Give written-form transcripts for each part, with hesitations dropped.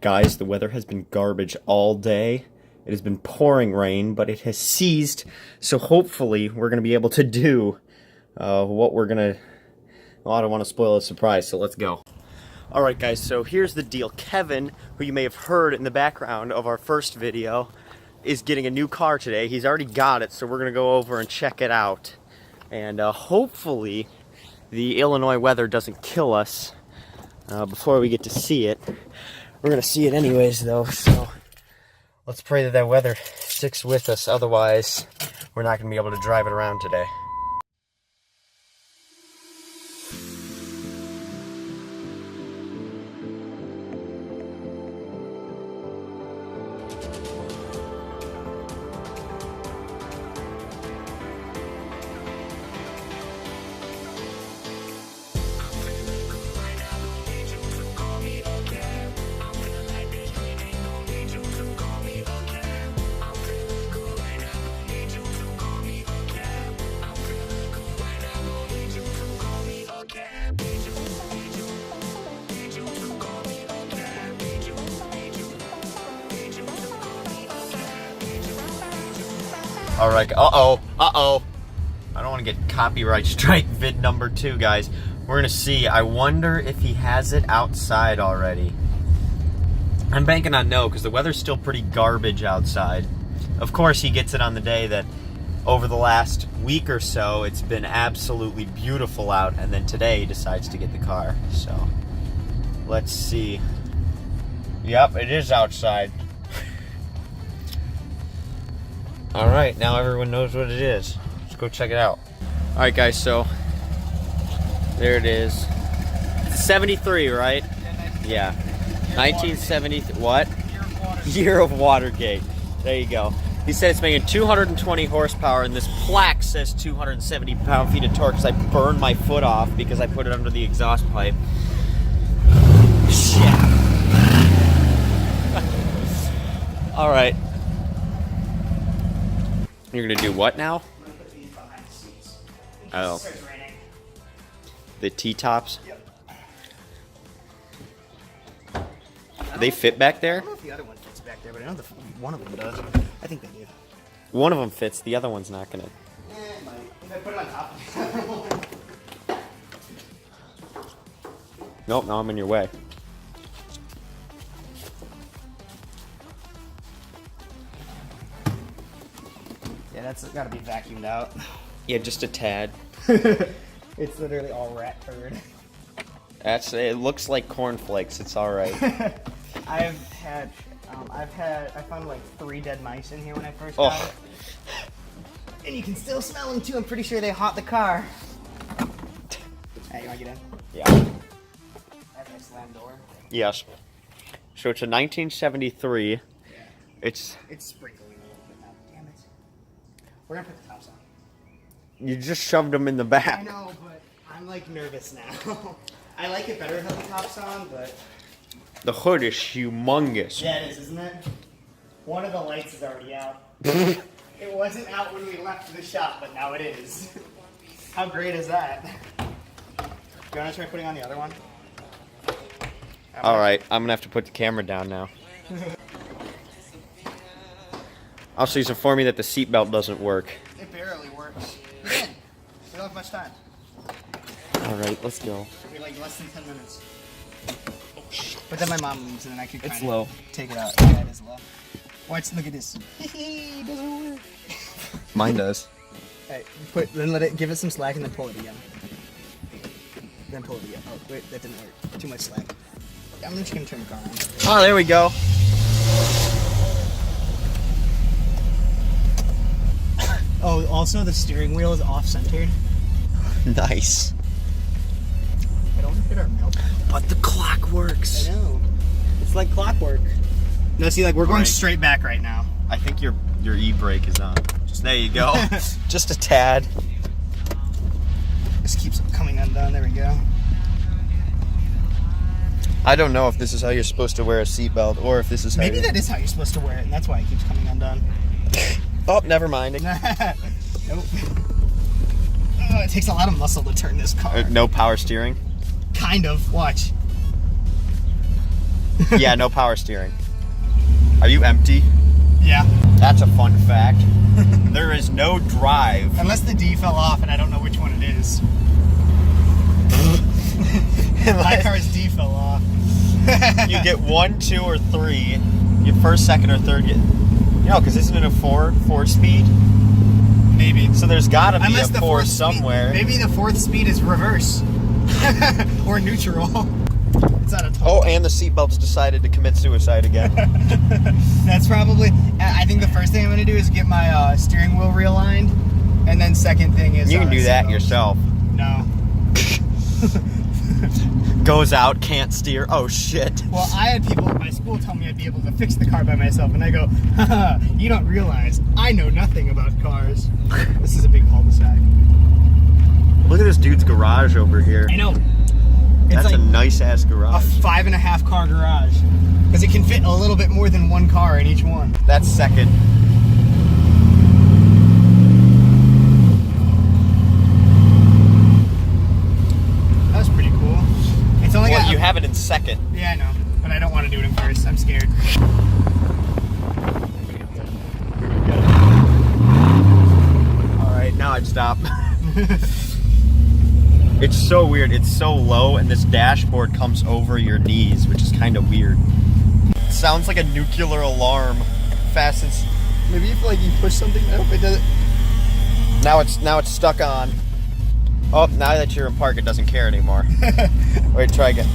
Guys, the weather has been garbage all day. It has been pouring rain, but it has ceased, so hopefully we're going to be able to do what we're going to... Well, I don't want to spoil the surprise, so let's go. Alright guys, so here's the deal. Kevin, who you may have heard in the background of our first video, is getting a new car today. He's already got it, so we're going to go over and check it out. And hopefully the Illinois weather doesn't kill us before we get to see it. We're going to see it anyways though, so let's pray that that weather sticks with us. Otherwise, we're not going to be able to drive it around today. Alright, uh-oh. I don't want to get copyright strike vid number 2, guys. We're going to see. I wonder if he has it outside already. I'm banking on no, because the weather's still pretty garbage outside. Of course, he gets it on the day that over the last week or so, it's been absolutely beautiful out, and then today he decides to get the car. So, let's see. Yep, it is outside. Alright, now everyone knows what it is. Let's go check it out. Alright guys, so there it is. 73, right? Yeah. 1970, what? Year of Watergate. There you go. He said it's making 220 horsepower, and this plaque says 270 pound-feet of torque because I burned my foot off because I put it under the exhaust pipe. Shit. Alright. You're gonna do what now? I'm gonna put these behind the seats. Oh. It starts raining. The T-tops? Yep. They fit back I there? don't know if the other one fits back there, but I know one of them does. I think they do. One of them fits, the other one's not gonna. It might. If I put it on top of the other one. Nope, now I'm in your way. Yeah, that's gotta be vacuumed out. Yeah, just a tad. It's literally all rat turd. It looks like cornflakes, it's alright. I found like 3 dead mice in here when I first got it. And you can still smell them too. I'm pretty sure they haunt the car. Hey, you wanna get in? Yeah. I have a slam door. Yes. So it's a 1973. Yeah. It's sprinkling a little bit now. Damn it. We're gonna put the tops on. You just shoved them in the back. I know, but I'm like nervous now. I like it better without the tops on, but The hood is humongous. yeah, it is, isn't it? One of the lights is already out. It wasn't out when we left the shop, but now it is. How great is that? Do you want to try putting on the other one? Alright, I'm gonna have to put the camera down now. Also, he's informed me that the seatbelt doesn't work. It barely works. Get in. We don't have much time. Alright, let's go. We're like less than 10 minutes. But then my mom moves and then I could It's kinda low. take it out. Yeah, it is low. Watch, look at this. It doesn't work. Mine does. Hey, give it some slack and then pull it again. Then pull it again. Oh, wait, that didn't work. Too much slack. I'm just gonna turn the car on. Oh, there we go. Oh, also the steering wheel is off-centered. Nice. I don't fit our milk. But the clock works. I know. It's like clockwork. No, see, like we're going Right. straight back right now. I think your e-brake is on. There you go. Just a tad. This keeps coming undone. There we go. I don't know if this is how you're supposed to wear a seatbelt or if this is how Maybe you're... that is how you're supposed to wear it, and that's why it keeps coming undone. Oh, never mind. Nope. Oh, it takes a lot of muscle to turn this car. No power steering? Kind of. Watch. Yeah, no power steering. Are you empty? Yeah. That's a fun fact. There is no drive. Unless the D fell off and I don't know which one it is. My car's D fell off. You get 1, 2, or 3. Your first, second, or third get... No, because isn't it a 4 speed? Maybe. So there's gotta be Unless a the 4 fourth somewhere. Speed, maybe the 4th speed is reverse. Or neutral. It's not a total. Oh, and the seatbelts decided to commit suicide again. That's probably... I think the first thing I'm going to do is get my steering wheel realigned. And then second thing is... You can do that seatbelts. yourself. No. Goes out, can't steer. Oh, shit. Well, I had people at my school tell me I'd be able to fix the car by myself. And I go, haha, you don't realize I know nothing about cars. This is a big cul-de-sac. Look at this dude's garage over here. I know. It's That's like a nice-ass a garage. 5.5 car garage. Because it can fit a little bit more than one car in each one. That's second. That was pretty cool. It's only Well, got... you have it in second. Yeah, I know. But I don't want to do it in first. I'm scared. Alright, now I'd stop. It's so weird. It's so low, and this dashboard comes over your knees, which is kind of weird. It sounds like a nuclear alarm. Fastens. Maybe if like you push something, nope, it doesn't. Now it's stuck on. Oh, now that you're in park, it doesn't care anymore. Wait, try again.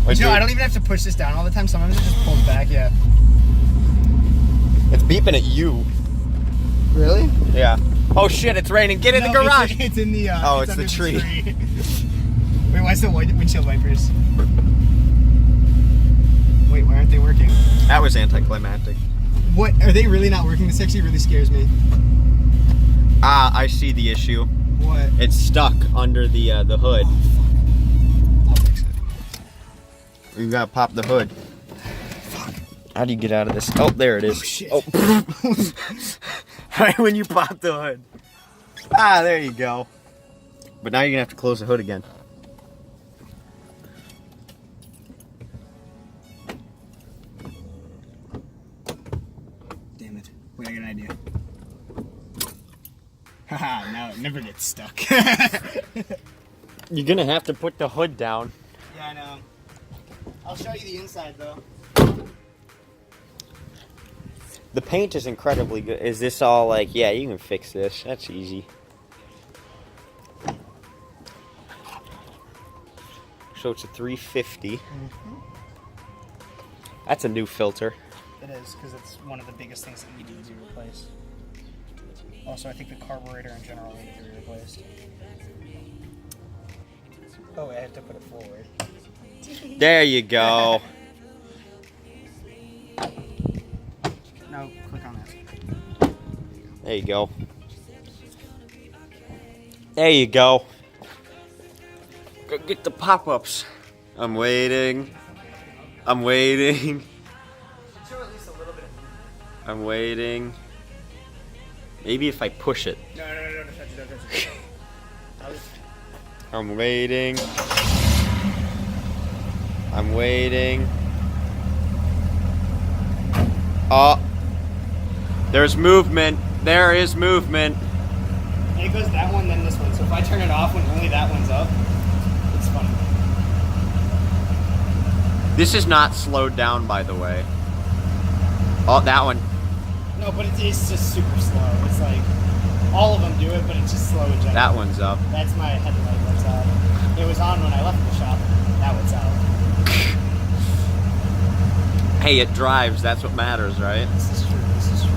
Wait, No, I don't even have to push this down all the time. Sometimes it just pulls back. Yeah. It's beeping at you. Really? Yeah. Oh shit! It's raining. Get in the garage. It's in the. Oh, it's under the tree. Wait, why's the windshield wipers? Wait, why aren't they working? That was anticlimactic. What are they really not working? This actually really scares me. Ah, I see the issue. What? It's stuck under the hood. I'll fix it. You gotta pop the hood. Fuck. How do you get out of this? Oh, there it is. Oh, shit. Oh. Right when you pop the hood. Ah, there you go. But now you're gonna have to close the hood again. Damn it. Wait, I got an idea. Haha, now it never gets stuck. You're gonna have to put the hood down. Yeah, I know. I'll show you the inside though. The paint is incredibly good. Is this all like, yeah, you can fix this. That's easy. So it's a 350. That's a new filter. It is, because it's one of the biggest things that need to be replaced. Also, I think the carburetor in general needs to be replaced. Oh, I have to put it forward. There you go. No, click on this. There you go. There you go. Go get the pop-ups. I'm waiting. I'm waiting. Show at least a little bit of... I'm waiting. Maybe if I push it. No, don't touch it, don't touch it. I'm waiting. I'm waiting. Oh. There's movement. There is movement. It goes that one, then this one. So if I turn it off when only that one's up, it's funny. This is not slowed down, by the way. Oh, that one. No, but it's just super slow. It's like, all of them do it, but it's just slow in general. That one's up. That's my headlight that's out. It was on when I left the shop. Now it's out. Hey, it drives. That's what matters, right? This is true. This is true.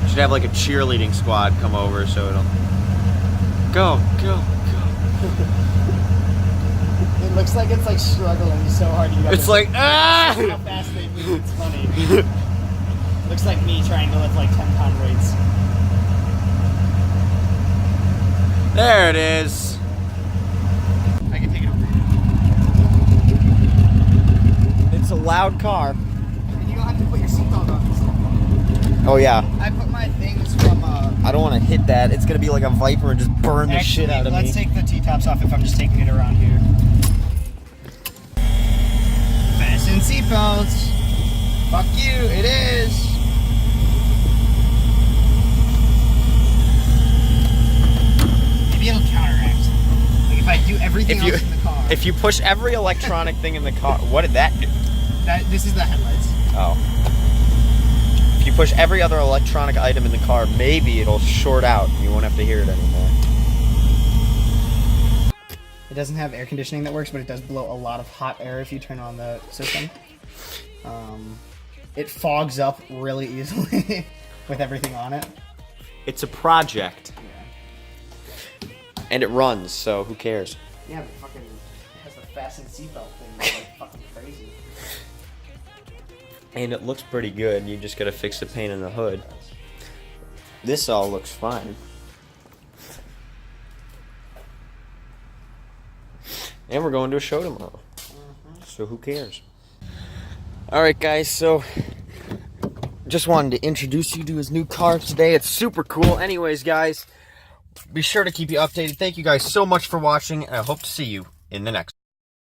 Should have like a cheerleading squad come over so it'll go. It looks like it's like struggling so hard. It's like, ah! How fast they move. It's funny. Looks like me trying to lift like 10-pound weights. There it is. I can take it over. It's a loud car. And you don't have to put your seatbelt on. Oh yeah. I put my things from I don't want to hit that. It's going to be like a Viper and just burn the shit out of me. Let's take the T-tops off if I'm just taking it around here. Fasten seatbelts. Fuck you, it is. Maybe it'll counteract. Like if I do everything else in the car. If you push every electronic thing in the car, what did that do? This is the headlights. Oh. If you push every other electronic item in the car, maybe it'll short out and you won't have to hear it anymore. It doesn't have air conditioning that works, but it does blow a lot of hot air if you turn on the system. It fogs up really easily with everything on it. It's a project. Yeah. And it runs, so who cares? Yeah, but fucking it has the fasten seatbelt thing that's like fucking crazy. And it looks pretty good. You just gotta fix the paint in the hood. This all looks fine. And we're going to a show tomorrow. So who cares? Alright guys, so just wanted to introduce you to his new car today. It's super cool. Anyways guys, be sure to keep you updated. Thank you guys so much for watching, and I hope to see you in the next one.